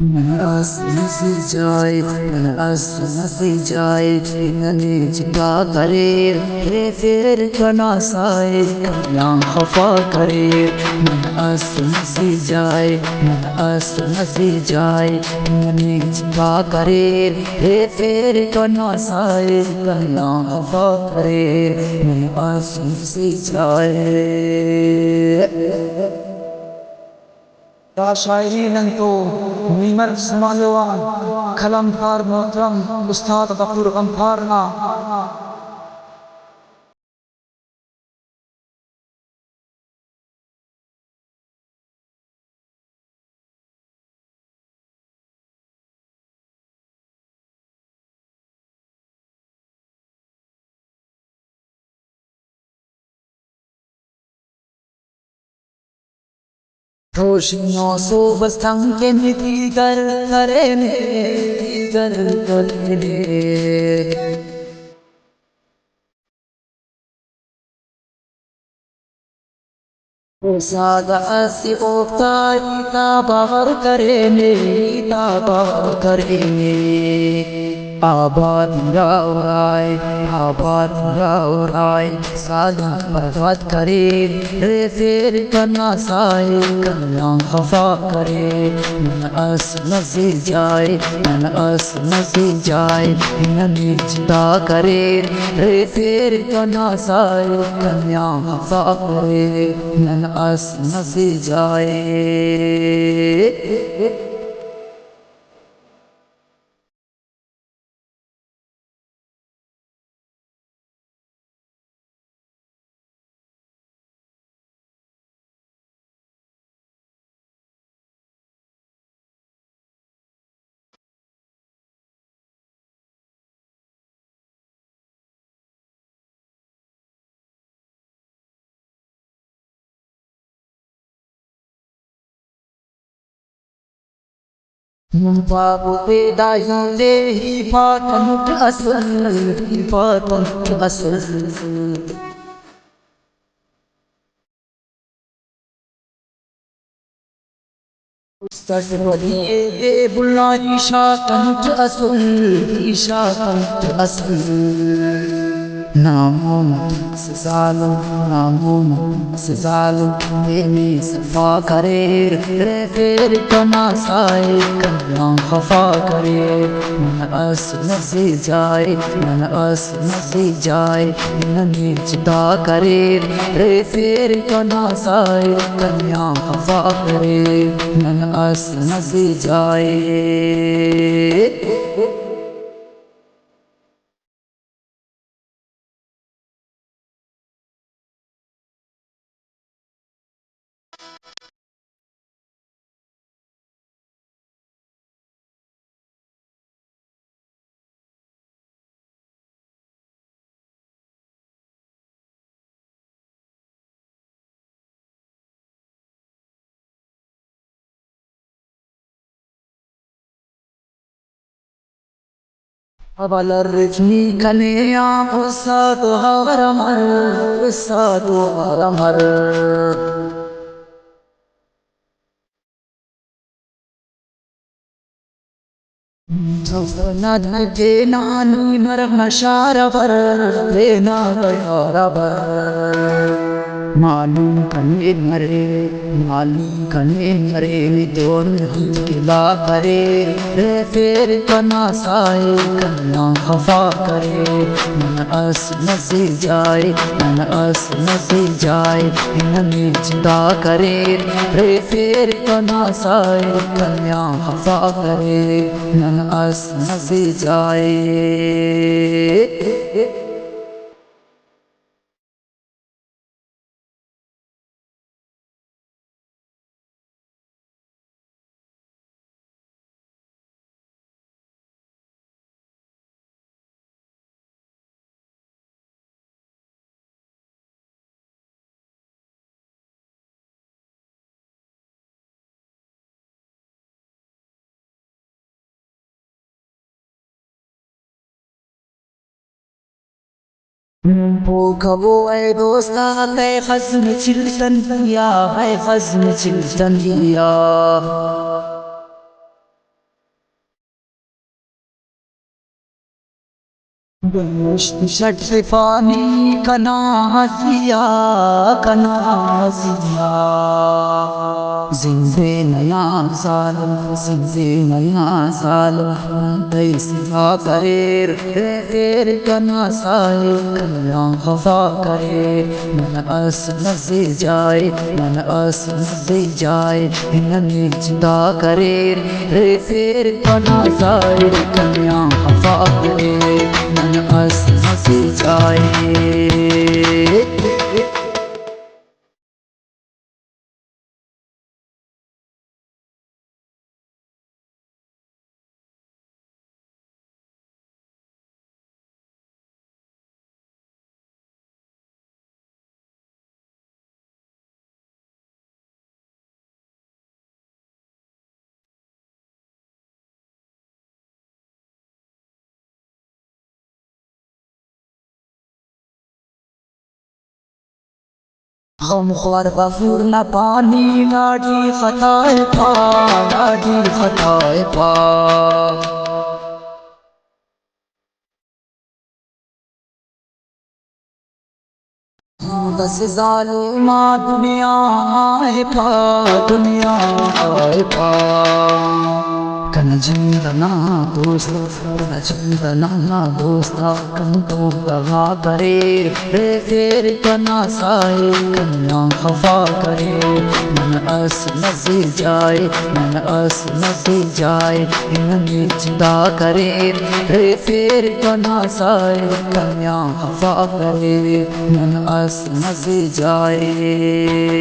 Joy, joy, करे रे फिर कना साए यहाँ खफा करे हंसी जाए निजवा करे रे फिर कना साए यहाँ खफा करे हंसी जाए Da Shairi Nanto, Mimar Smalwan, Kalampar Motram, Ustad Bakur Amparna. Roshino so bastang ke miti kare ne Sada asi ofta ita bahar kare ne आबाद राय सादा बर्बाद करे रे फिर करना साए करना खफा करे अस नसी जाए निजता करे रे फिर करना साए करना खफा करे अस नसी जाए Babu beda yande hipatan asal Ustazwadi bulla ishatan asal Namun Mimi safa kare re फिर कना साए कना खफा करे अस नसी जाए निजता करे रे फिर कना साए कन्या खफा करे अस नसी जाए Abalarni kaniya usadu haramar Nadina mar masharabar Dena yarabar मालूम कने मरे दोन गिला करे रे फिर कना साए कना खफा करे अस नसी जाए निजता करे रे फिर कना साए कन्या खफा करे अस नसी जाए Kabo ay dosta kay khasm chiltan ya ay khasm chiltan ya शटफानी Kanasia Kanasia जिंदे नया साल जिंदे नया साल तैसिया करेर तेरे कना साए कन्या हवा करे मन अस नसे जाए मन अस नसे जाए नन्ही जिंदा करेर तेरे कना साए कन्या हवा करे मन अस नसे जाए। हम ख्वार गफूर न पानी नाडी खताए पा नाडी खताए पा बस जालिमा दुनिया है पा दुनिया है पा कन जिंदना दोस्त कन जिंदना दोस्त कन तो लगा करे रे तेरे कना साए कन्या खफा करे मन अस नसे जाए मन अस नसे जाए नन्ही जिंदा करे रे तेरे कना साए कन्या खफा करे मन अस नसे जाए।